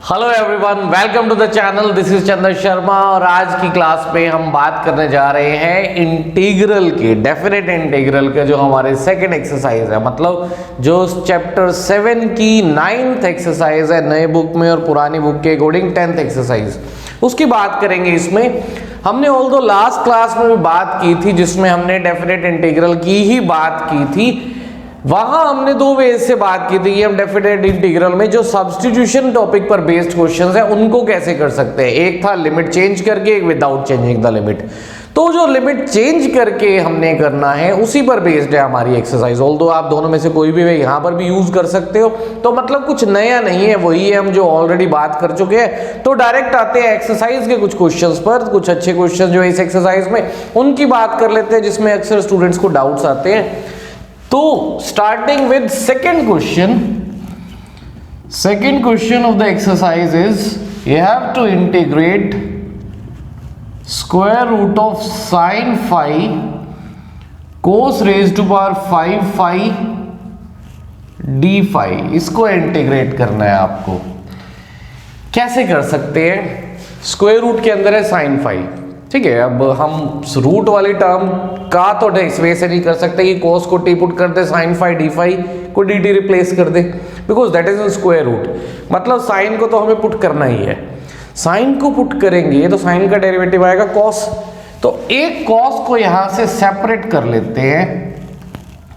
Hello everyone, welcome to the channel. This is Chandan Sharma और आज की क्लास में हम बात करने जा रहे हैं इंटीग्रल के, डेफिनेट इंटीग्रल के, जो हमारे सेकंड एक्सरसाइज है, मतलब जो चैप्टर 7 की 9th एक्सरसाइज है नए बुक में और पुरानी बुक के अकॉर्डिंग 10th एक्सरसाइज, उसकी बात करेंगे। इसमें हमने ऑल्दो लास्ट क्लास में भी बात की थी जिसमें हमने डेफिनेट इंटीग्रल की ही बात की थी। वहां हमने दो वेज से बात की थी कि हम डेफिनेट इंटीग्रल में जो सब्स्टिट्यूशन टॉपिक पर बेस्ड क्वेश्चंस है उनको कैसे कर सकते हैं। एक था लिमिट चेंज करके, एक विदाउट चेंजिंग द लिमिट। तो जो लिमिट चेंज करके हमने करना है उसी पर बेस्ड है हमारी एक्सरसाइज। ऑल्दो आप दोनों में से कोई भी यहां पर भी यूज कर सकते हो, तो मतलब कुछ नया नहीं है, वही है हम जो ऑलरेडी बात कर चुके हैं। तो डायरेक्ट आते हैं एक्सरसाइज के कुछ क्वेश्चंस पर। कुछ अच्छे क्वेश्चन जो है इस एक्सरसाइज में उनकी बात कर लेते हैं जिसमें अक्सर स्टूडेंट्स को डाउट्स आते हैं। तो starting with second question of the exercise is you have to integrate square root of sine phi cos raise to power 5 phi d phi. इसको इंटीग्रेट करना है आपको। कैसे कर सकते हैं? स्क्वायर रूट के अंदर है साइन फाई, ठीक है। अब हम रूट वाली टर्म का तो इस वे से नहीं कर सकते कि कोस को टी पुट कर दे, साइन फाई डी फाई को डी टी रिप्लेस कर दे, because that is in square root. मतलब साइन को तो हमें पुट करना ही है। साइन को पुट करेंगे तो साइन का डेरिवेटिव आएगा कॉस। तो एक कॉस को यहां से सेपरेट कर लेते हैं।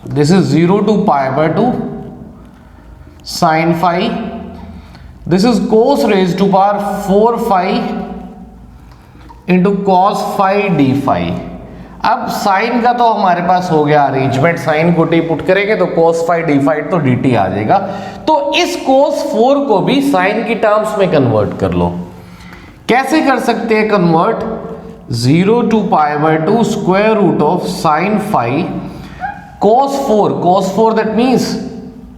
This is 0 to π/2 sine phi. This is cos raise to power 4 phi into cos phi d phi. अब साइन का तो हमारे पास हो गया अरेंजमेंट, साइन को टी पुट करेंगे तो कॉस फाई डी फाई तो डी टी आ जाएगा। तो इस कॉस 4 को भी साइन की टर्म्स में कन्वर्ट कर लो। कैसे कर सकते हैं convert? 0 to π/2 square root of sine phi cos 4 that means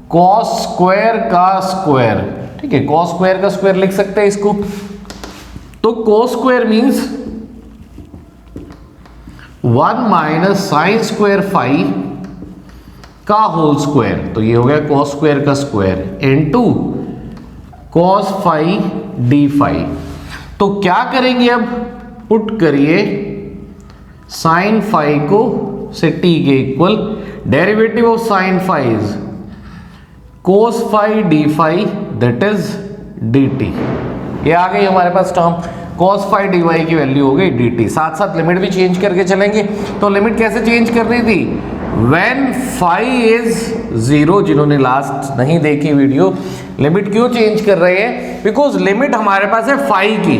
cos square का स्क्वायर, ठीक है। कॉस स्क्वायर का स्क्वायर लिख सकते हैं इसको। तो cos square means 1 minus sine square phi का होल स्क्वायर। तो ये हो गया cos स्क्वायर का square into cos phi d phi. तो क्या करेंगे अब? पुट करिए साइन फाई को से t के equal, derivative of sine phi is cos phi d phi that is dt। ये आ गई हमारे पास term. cos phi d y की वैल्यू हो गई dt। साथ साथ लिमिट भी चेंज करके चलेंगे। तो लिमिट कैसे चेंज करनी थी? when फाई इज 0, जिन्होंने लास्ट नहीं देखी वीडियो, लिमिट क्यों चेंज कर रहे हैं? बिकॉज लिमिट हमारे पास है फाई की,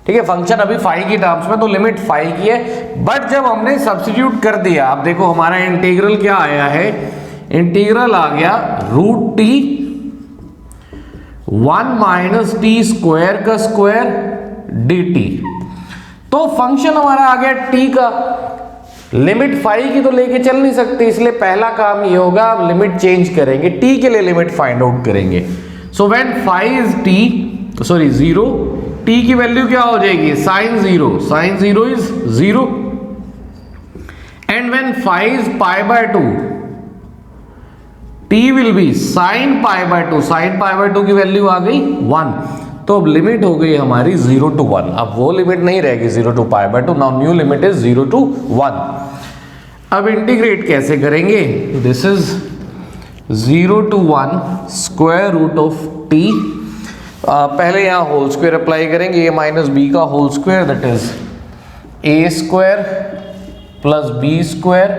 ठीक है। फंक्शन अभी फाई की टर्म्स में, तो लिमिट फाई की है। बट जब हमने सब्स्टिट्यूट कर दिया, अब देखो हमारा इंटीग्रल क्या आया है। इंटीग्रल आ गया root t 1 minus t square का स्क्वायर डी टी। तो फंक्शन हमारा आ गया टी का। लिमिट फाई की तो लेके चल नहीं सकते, इसलिए पहला काम ये होगा, अब लिमिट चेंज करेंगे, टी के लिए लिमिट फाइंड आउट करेंगे। So when phi is T, sorry 0, T की वैल्यू क्या हो जाएगी? Sine 0 is 0 and when phi is π/2 t will be sine π/2। Sine π/2 की वैल्यू आ गई 1। तो अब लिमिट हो गई हमारी 0 to 1। अब वो लिमिट नहीं रहेगी 0 to π/2, now new limit is 0 to 1। अब इंटीग्रेट कैसे करेंगे? This is 0 to 1 square root of t। पहले यहां होल स्क्वायर अप्लाई करेंगे, a माइनस बी का whole square that is a square plus b square,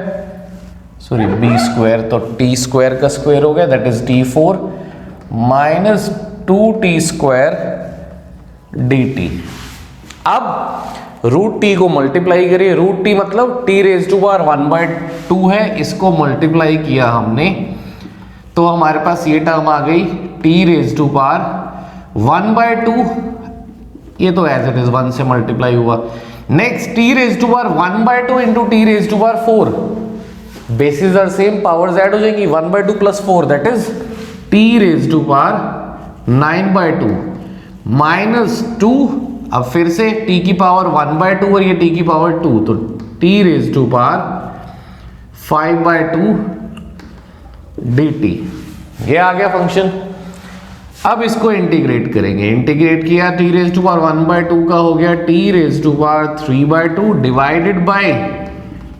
sorry b square, तो t square का square हो गया that is t4 minus 2t square dt। अब root t को मल्टीप्लाई करिए। Root t मतलब t रेज टू पावर 1/2 है, इसको मल्टीप्लाई किया हमने तो हमारे पास ये टर्म आ गई t रेज टू पावर 1/2। ये तो एज इट इज 1 से मल्टीप्लाई हुआ। Next t raise to power 1/2 into t raise to power 4। Basis are same, powers add हो जाएंगी। 1/2 plus 4 that is t raise to power 9/2 minus 2। अब फिर से t की पावर 1/2 और ये t की पावर 2, तो t raise to power 5/2 dt। ये आ गया फंक्शन। अब इसको इंटीग्रेट करेंगे, इंटीग्रेट किया t रेज टू पावर 1/2 का हो गया t raise to power 3/2 divided by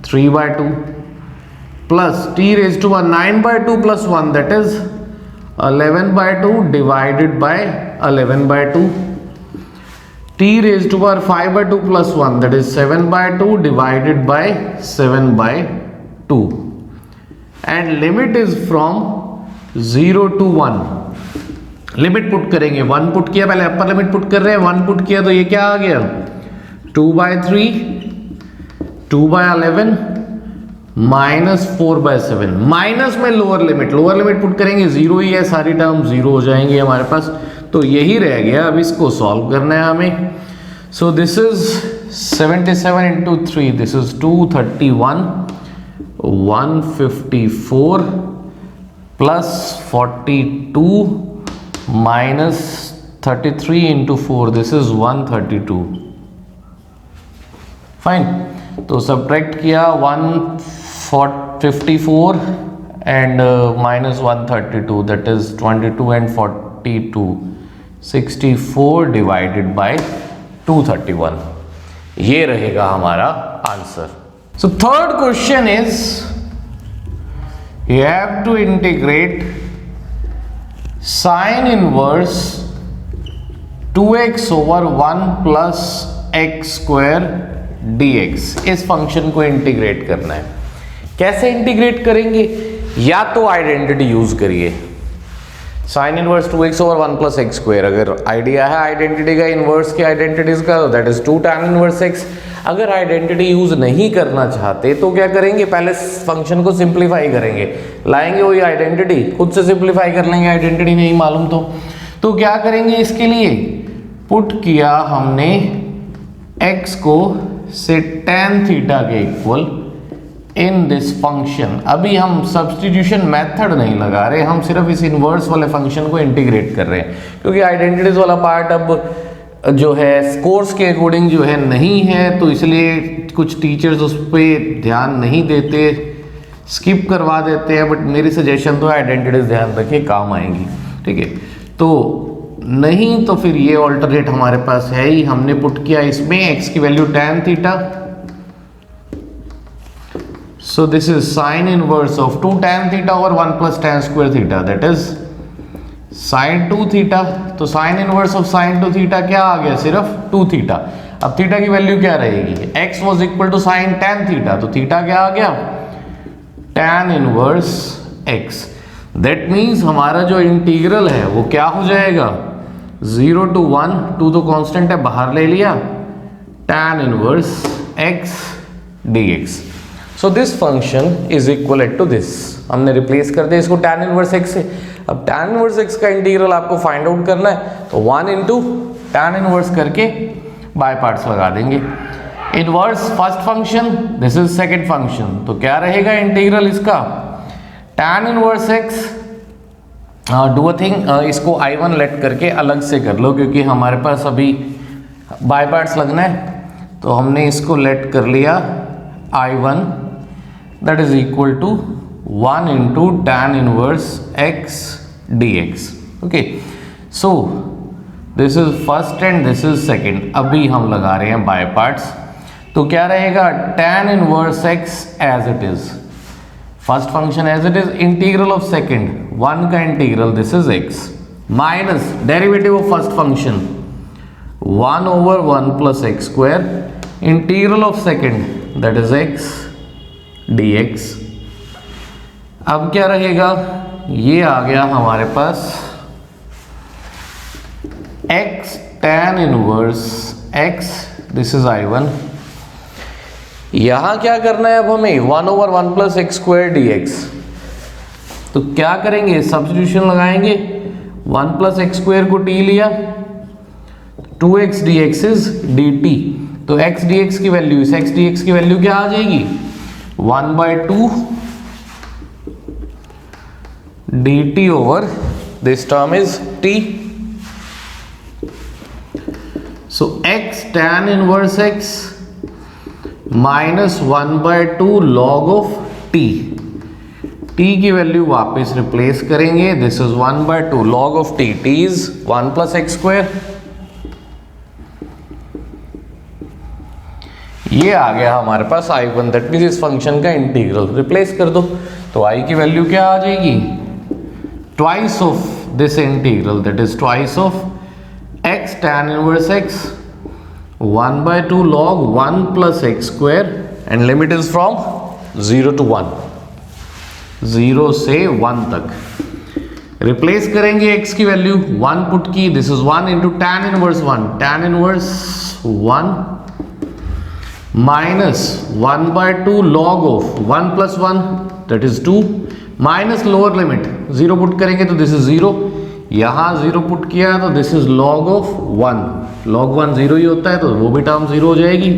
3/2 plus t raise to power 9/2 plus 1 that is 11/2 divided by 11/2 t raise to power 5/2 plus 1 that is 7/2 divided by 7/2 and limit is from 0 to 1। Limit put करेंगे, 1 put किया, पहले upper limit put कर रहे हैं, 1 put किया तो ये क्या आ गया 2/3 2/11 माइनस 4/7 माइनस में लोअर लिमिट पुट करेंगे, 0 ही है, सारी टर्म 0 हो जाएंगे हमारे पास, तो यही रह गया। अब इसको सॉल्व करना है हमें। सो this is 77 into 3 this is 231 154 plus 42 minus 33 into 4 this is 132। Fine, तो सब्ट्रैक्ट किया 154 and minus 132 that is 22 and 42 64 divided by 231। ये रहेगा हमारा answer. So third question is you have to integrate sin inverse 2x over 1 plus x square dx। इस function को integrate करना है। कैसे इंटीग्रेट करेंगे? या तो आइडेंटिटी यूज करिए, sine inverse 2x over 1 plus x square, अगर आइडिया है आइडेंटिटी का, इनवर्स की आइडेंटिटीज का, that is 2 tan inverse x। अगर आइडेंटिटी यूज नहीं करना चाहते तो क्या करेंगे, पहले फंक्शन को सिंप्लीफाई करेंगे, लाएंगे वही आइडेंटिटी, खुद से सिंप्लीफाई कर लेंगे, आइडेंटिटी नहीं मालूम तो क्या करेंगे, इसके लिए पुट किया हमने x को से tan थीटा के इक्वल इन दिस फंक्शन। अभी हम सब्स्टिट्यूशन मेथड नहीं लगा रहे, हम सिर्फ इस इनवर्स वाले फंक्शन को इंटीग्रेट कर रहे हैं, क्योंकि आइडेंटिटीज वाला पार्ट अब जो है कोर्स के अकॉर्डिंग जो है नहीं है, तो इसलिए कुछ टीचर्स उस पर ध्यान नहीं देते, स्किप करवा देते हैं। बट मेरी सजेशन तो है आइडेंटिटीज ध्यान रखिए, काम आएंगी, ठीक है। तो नहीं तो फिर ये ऑल्टरनेट हमारे पास है ही, हमने पुट किया इसमें x की value tan theta, so this is sin inverse of 2 tan theta over 1 plus tan square theta that is sin 2 theta। तो sin inverse of sin 2 theta क्या आ गया, सिर्फ 2 theta। अब थीटा की वैल्यू क्या रहेगी, x was equal to sin tan theta, तो theta क्या आ गया tan inverse x। that means हमारा जो इंटीग्रल है वो क्या हो जाएगा 0 to 1, 2 तो कांस्टेंट है बाहर ले लिया, tan inverse x dx। So this function is equal to this, हमने रिप्लेस कर दिया इसको tan इनवर्स x से। अब tan इनवर्स x का इंटीग्रल आपको फाइंड आउट करना है, तो 1 इंटू tan इनवर्स करके बाय पार्ट्स लगा देंगे। Inverse first function, this is second function, तो क्या रहेगा इंटीग्रल इसका tan inverse x। Do a thing, इसको I1 लेट करके अलग से कर लो, क्योंकि हमारे पास अभी बाय पार्ट्स लगना है, तो हमने इसको लेट कर लिया I1 that is equal to 1 into tan inverse x dx। okay, so this is first and this is second। अभी हम लगा रहे हैं बाय पार्ट्स, तो क्या रहेगा tan inverse x as it is, first function as it is, integral of second 1 का integral this is x minus derivative of first function 1 over 1 plus x square, integral of second that is x dx। अब क्या रहेगा, ये आ गया हमारे पास x tan inverse x, this is I1। यहां क्या करना है अब हमें 1 over 1 plus x square dx। तो क्या करेंगे, सब्स्टिट्यूशन लगाएंगे, 1 plus x square को t लिया, 2x dx is dt, तो x dx की वैल्यू, इस x dx की वैल्यू क्या आ जाएगी 1/2 dt over this term is t। so x tan inverse x minus 1/2 log of t t की वैल्यू वापस रिप्लेस करेंगे, this is 1/2 log of t, t is 1 + x²। ये आ गया हमारे पास I1, दैट मीन्स इस फंक्शन का इंटीग्रल रिप्लेस कर दो, तो I की वैल्यू क्या आ जाएगी, twice of this integral, that is twice of x tan inverse x 1/2 log 1 + x² and limit is from 0 to 1, 0 से 1 तक। रिप्लेस करेंगे x की वैल्यू 1 पुट की, this is 1 into tan inverse 1, tan inverse 1 minus 1/2 log of 1 + 1 that is 2 minus lower limit 0 put करेंगे तो this is 0, यहां 0 put किया तो this is log of 1, log 1 0 ही होता है तो वो भी टर्म 0 हो जाएगी।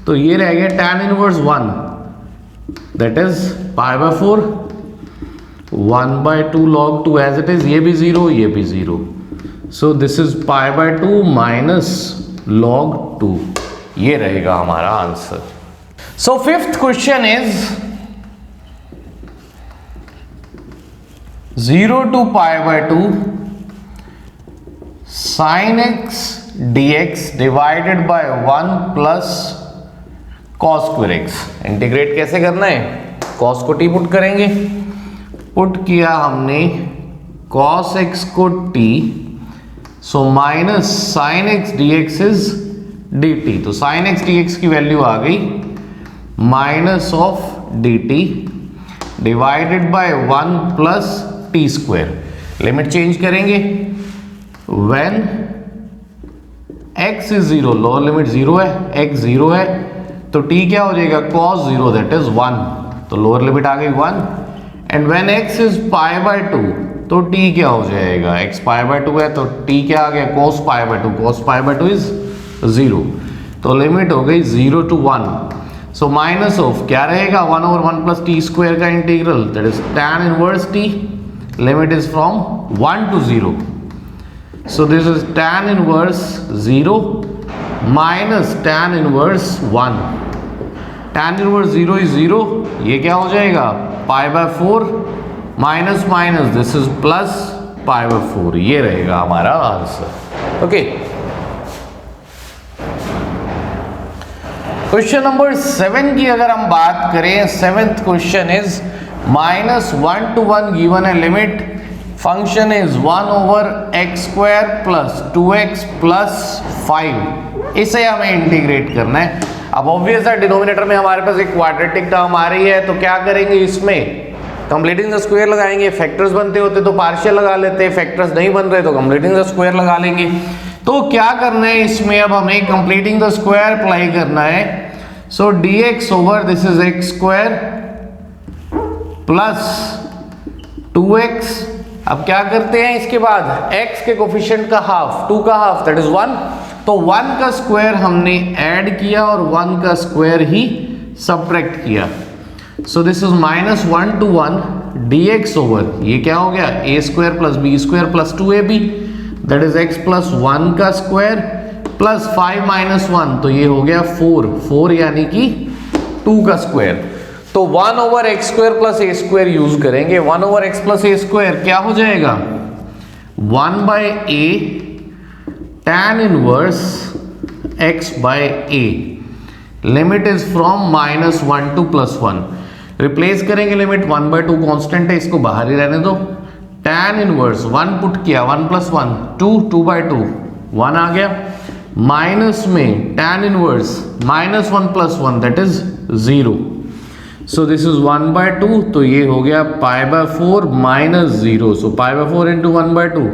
तो ये रह गया tan inverse 1 that is π/4 1/2 log 2 as it is, ये भी 0 ये भी 0, so this is π/2 minus log 2, ये रहेगा हमारा answer. So fifth question is 0 to π/2 sin x dx divided by 1 plus cos² x। Integrate कैसे करना है, cos को t पुट करेंगे, पुट किया हमने cos x को t, so minus sin x dx is dt, तो sin x dx की वैल्यू आ गई minus of dt divided by 1 plus t²। Limit change करेंगे, when x is 0, lower limit 0 है, x 0 है तो t क्या हो जाएगा, cos 0 दैट इज 1, तो लोअर लिमिट आ गई 1, एंड व्हेन x इज π/2 तो t क्या हो जाएगा, x π/2 है तो t क्या आ गया, cos π/2, cos π/2 इज 0, तो लिमिट हो गई 0 to 1, सो माइनस ऑफ क्या रहेगा 1/1 + t² का integral that is tan inverse t, limit is from 1 to 0, so this is tan inverse 0 minus tan inverse 1, tan inverse 0 is 0, ये क्या हो जाएगा π/4 minus minus this is plus π/4, ये रहेगा हमारा आंसर। ओके, क्वेश्चन नंबर 7 की अगर हम बात करें, 7th question is -1 to 1 given है, limit function is 1/x² + 2x + 5, इसे हमें इंटीग्रेट करना है। अब ऑब्वियस है डिनोमिनेटर में हमारे पास एक क्वाड्रेटिक टर्म आ रही है, तो क्या करेंगे, इसमें कंप्लीटिंग द स्क्वायर लगाएंगे, फैक्टर्स बनते होते तो पार्शियल लगा लेते, फैक्टर्स नहीं बन रहे तो कंप्लीटिंग द स्क्वायर लगा लेंगे। तो क्या करना है इसमें, अब हमें कंप्लीटिंग द स्क्वायर अप्लाई करना है, सो dx over this is x² plus 2x। अब क्या करते हैं इसके बाद, x के कोफिशिएंट का हाफ, 2 का हाफ दैट इज 1, तो 1 का स्क्वायर हमने ऐड किया और 1 का स्क्वायर ही सब्ट्रैक्ट किया, सो this is -1 to 1 dx over, ये क्या हो गया a² + b² + 2ab that is x + 1 का स्क्वायर प्लस 5 - 1, तो ये हो गया 4 यानी कि 2 का स्क्वायर, तो 1/x² + a² यूज करेंगे, 1/x + a² क्या हो जाएगा 1/a tan inverse x/a, limit is from -1 to +1। Replace करेंगे लिमिट, 1/2 कांस्टेंट है इसको बाहर ही रहने दो, tan इनवर्स 1 पुट किया 1 + 1 2, 2/2 1 आ गया, माइनस में tan inverse -1 + 1 that is 0, so this is 1/2, तो ये हो गया π/4 - 0, सो π/4 × 1/2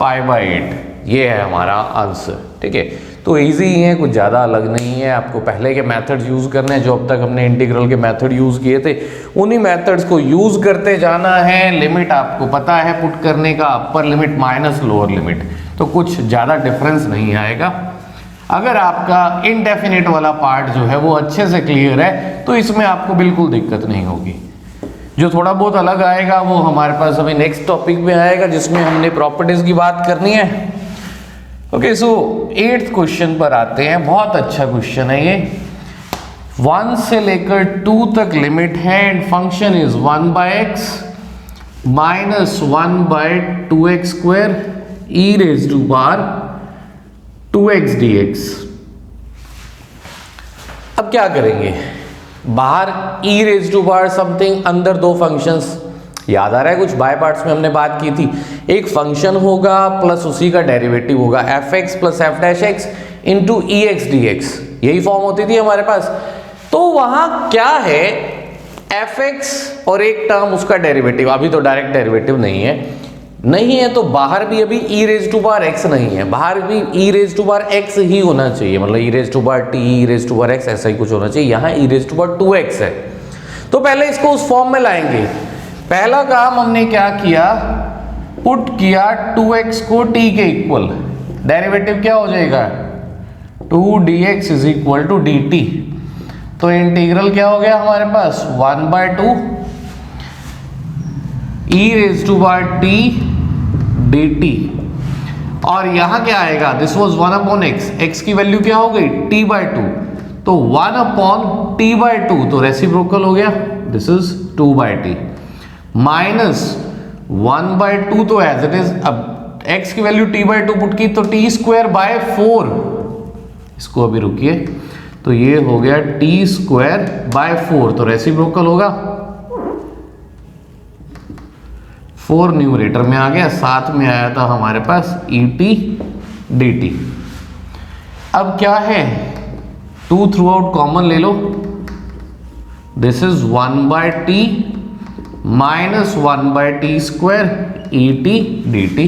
π/8, ये है हमारा आंसर। ठीक है, तो इजी ही है, कुछ ज़्यादा अलग नहीं है, आपको पहले के मेथड्स यूज़ करने हैं, जो अब तक हमने इंटीग्रल के मेथड यूज़ किए थे उन्हीं मेथड्स को यूज़ करते जाना है। लिमिट आपको पता है पुट करने का, upper limit minus lower limit, तो कुछ ज़्यादा डिफरेंस नहीं आएगा। अगर आपका इनडेफिनेट वाला पार्ट जो है वो अच्छे से क्लियर है तो इसमें आपको बिल्कुल दिक्कत नहीं होगी। जो थोड़ा बहुत अलग आएगा वो हमारे पास अभी नेक्स्ट टॉपिक में आएगा, जिसमें हमने प्रॉपर्टीज की बात करनी है। ओके, सो 8th क्वेश्चन पर आते हैं। बहुत अच्छा क्वेश्चन है ये। 1 से लेकर 2 तक लिमिट है and function is 1/x minus 1/2x square e raise to power 2x dx। अब क्या करेंगे, बाहर e raise to power something, अंदर दो फंक्शंस, याद आ रहा है कुछ बाय पार्ट्स में हमने बात की थी, एक फंक्शन होगा प्लस उसी का डेरिवेटिव होगा f(x) plus f'(x) into ex dx, यही फॉर्म होती थी हमारे पास। तो वहां क्या है, f(x) और एक टर्म उसका डेरिवेटिव, अभी तो डायरेक्ट डेरिवेटिव नहीं है तो बाहर भी अभी e raise to power x नहीं है, बाहर भी e raise to power x ही होना चाहिए, मतलब e raise to power t, e raise to power x ऐसा ही कुछ होना चाहिए, यहाँ e raise to power 2x है। तो पहले इसको उस फॉर्म में लाएंगे। पहला काम हमने क्या किया, पुट किया 2x को t के इक्वल, डेरिवेटिव क्या हो जाएगा 2dx is equal to dt। तो इंटीग्रल क्या हो गया हमारे पास 1/2 e raise to power t dt, और यहां क्या आएगा, दिस वाज 1/x, x की वैल्यू क्या हो गई t/2, तो 1/t/2 तो रेसिप्रोकल हो गया, दिस इज 2/t माइनस 1/2 तो एज इट इज, अब x की वैल्यू t/2 पुट की तो t²/4, इसको अभी रुकिए, तो ये हो गया t²/4 तो रेसिप्रोकल होगा, 4 न्यूमरेटर में आ गया, साथ में आया था हमारे पास et dt। अब क्या है, 2 थ्रू आउट कॉमन ले लो, this is 1/t minus 1/t² et dt,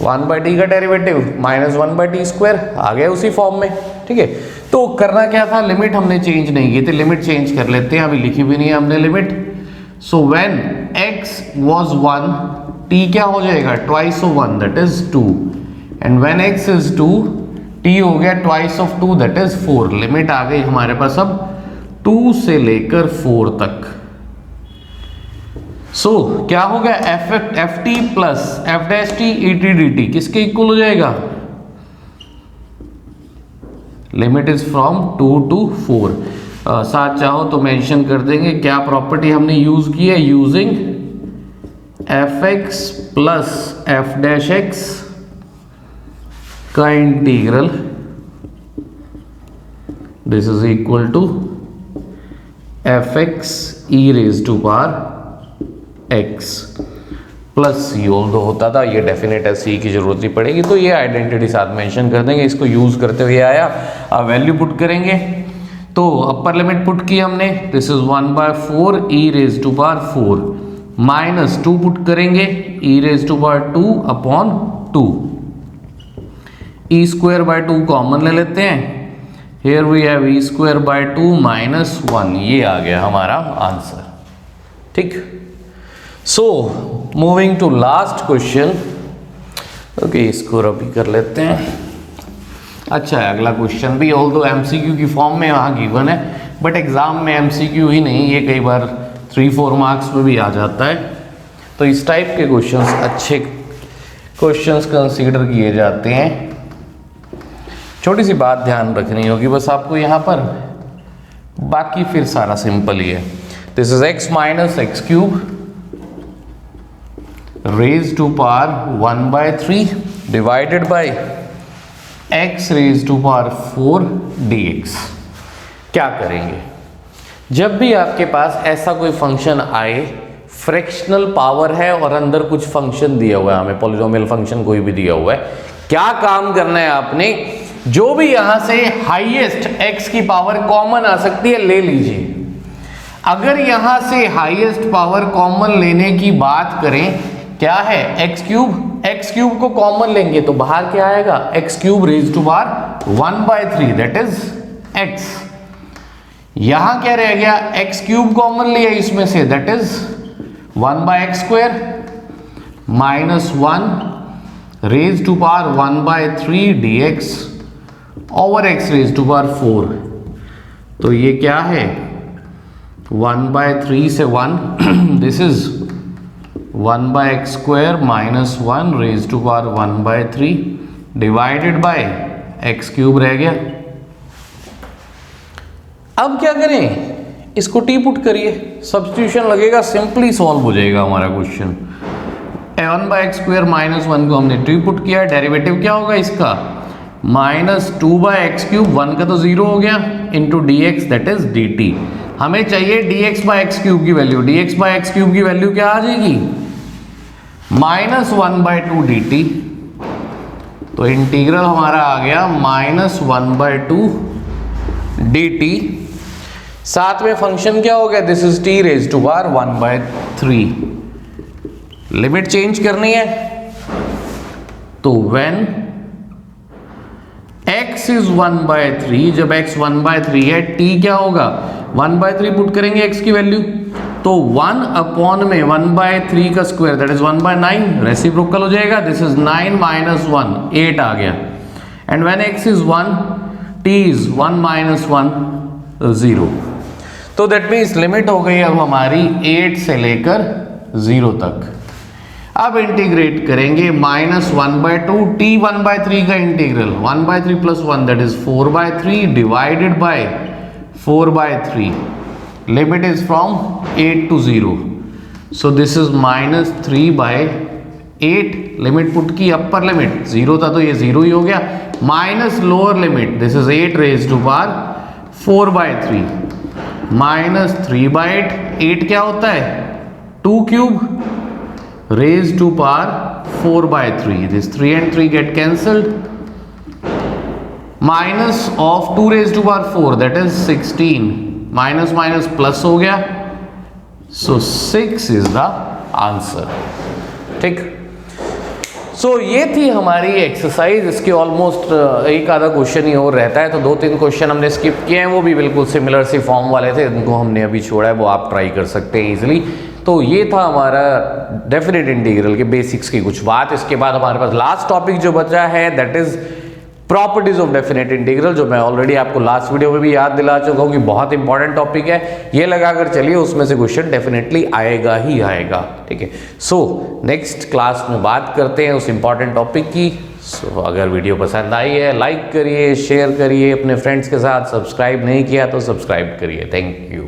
1/t का डेरिवेटिव माइनस 1/t² आ गया उसी फॉर्म में, ठीक है। तो करना क्या था, लिमिट हमने चेंज नहीं की थी, लिमिट चेंज कर लेते हैं, अभी लिखी भी नहीं है हमने limit. So when x was 1, t क्या हो जाएगा twice of 1 that is 2, and when x is 2 t हो गया twice of 2 that is 4। Limit आ गई हमारे पास अब 2 से लेकर 4 तक। सो क्या हो गया, ft plus f' et dt किसके इक्वल हो जाएगा, लिमिट इज फ्रॉम 2 to 4। साथ चाहो तो मेंशन कर देंगे क्या प्रॉपर्टी हमने यूज की है, यूजिंग fx प्लस f' का integral, this is equal to fx e raise to power x plus C, all दो होता था, ये डेफिनेट है सी की जरूरत नहीं पड़ेगी, तो ये आइडेंटिटी साथ मेंशन कर देंगे, इसको यूज करते हुए आया। अब वैल्यू पुट करेंगे, तो अपर लिमिट पुट की हमने, this is 1/4 e raise to power 4 minus 2 put करेंगे e raise to power 2/2, e²/2 common ले लेते हैं, here we have e²/2 minus 1, ये आ गया हमारा आंसर, ठीक। So moving to last question, okay इसको रबी कर लेते हैं। अच्छा है अगला क्वेश्चन भी, ऑल्दो एमसीक्यू की फॉर्म में वहाँ गिवन है, बट एग्जाम में एमसीक्यू ही नहीं, ये कई बार 3-4 मार्क्स में भी आ जाता है, तो इस टाइप के क्वेश्चंस अच्छे क्वेश्चंस कंसीडर किए जाते हैं। छोटी सी बात ध्यान रखनी होगी बस आपको यहाँ पर, बाकी फिर सारा सिंपल ही है। This is x minus x cube raise to power 1/3 divided by x raise to power 4 dx। क्या करेंगे, जब भी आपके पास ऐसा कोई फंक्शन आए, फ्रैक्शनल पावर है और अंदर कुछ फंक्शन दिया हुआ है, हमें पॉलिनोमियल फंक्शन कोई भी दिया हुआ है, क्या काम करना है आपने, जो भी यहां से हाईएस्ट x की पावर कॉमन आ सकती है ले लीजिए। अगर यहां से हाईएस्ट पावर कॉमन लेने की बात करें, क्या है x क्यूब को कॉमन लेंगे तो बाहर क्या आएगा, x cube raise to power 1/3 that is x। यहां क्या रह गया, x क्यूब कॉमन लिया इसमें से, that is 1/x² minus 1 raise to power 1/3 dx over x raise to power 4। तो ये क्या है 1/3 से 1 this is 1/x² minus 1 raise to power 1/3 divided by x cube रह गया। अब क्या करें, इसको टी पुट करिए, सब्स्टिट्यूशन लगेगा, सिंपली सॉल्व हो जाएगा हमारा क्वेश्चन। (1/x² -1 को हमने टी पुट किया, डेरिवेटिव क्या होगा इसका -2/x³ 1 का तो 0 हो गया into dx that is dt। हमें चाहिए dx/x³ की वैल्यू, dx/x³ की वैल्यू क्या आ जाएगी -1/2 dt। तो इंटीग्रल हमारा आ गया -1/2 dt। साथ में फंक्शन क्या हो गया, this is t⁻1/3। Limit change करनी है, तो व्हेन x इज 1/3, जब x 1/3 है, t क्या होगा 1/3 पुट करेंगे x की वैल्यू, तो 1 अपॉन में 1/3 का स्क्वायर दैट इज 1/9, रेसिप्रोकल हो जाएगा, दिस इज 9 - 1 8 आ गया। And when x is 1, t is 1 - 1 0। तो दैट मीन्स लिमिट हो गई अब हमारी 8 से लेकर 0 तक। अब इंटीग्रेट करेंगे -1/2 t 1/3 का integral 1/3 + 1 that is 4/3 divided by 4/3। Limit is from 8 to 0, so this is -3/8। Limit put की, अपर लिमिट 0 था तो ये 0 ही हो गया, minus lower limit this is 8 raised to power 4/3 -3/8। 8 क्या होता है 2³ raised to power 4/3, this 3 and 3 get cancelled, minus of 2 raised to power 4 that is 16, minus minus plus हो गया, so 6 is the answer। ठीक, सो ये थी हमारी एक्सरसाइज। इसके ऑलमोस्ट एक आधा क्वेश्चन ही और रहता है, तो 2-3 क्वेश्चन हमने स्किप किए हैं, वो भी बिल्कुल सिमिलर सी फॉर्म वाले थे, उनको हमने अभी छोड़ा है, वो आप ट्राई कर सकते हैं इजीली। तो ये था हमारा डेफिनेट इंटीग्रल के बेसिक्स की कुछ बात। इसके बाद हमारे पास लास्ट टॉपिक जो बचा है that is properties of definite integral, जो मैं ऑलरेडी आपको लास्ट वीडियो में भी याद दिला चुका हूँ कि बहुत इंपॉर्टेंट टॉपिक है। ये लगाकर चलिए, उसमें से क्वेश्चन डेफिनेटली आएगा ही आएगा। ठीक है, सो नेक्स्ट क्लास में बात करते हैं उस इंपॉर्टेंट टॉपिक की। सो अगर वीडियो पसंद आई है लाइक करिए, शेयर करिए अपने फ्रेंड्स के साथ, सब्सक्राइब नहीं किया तो सब्सक्राइब करिए। Thank you.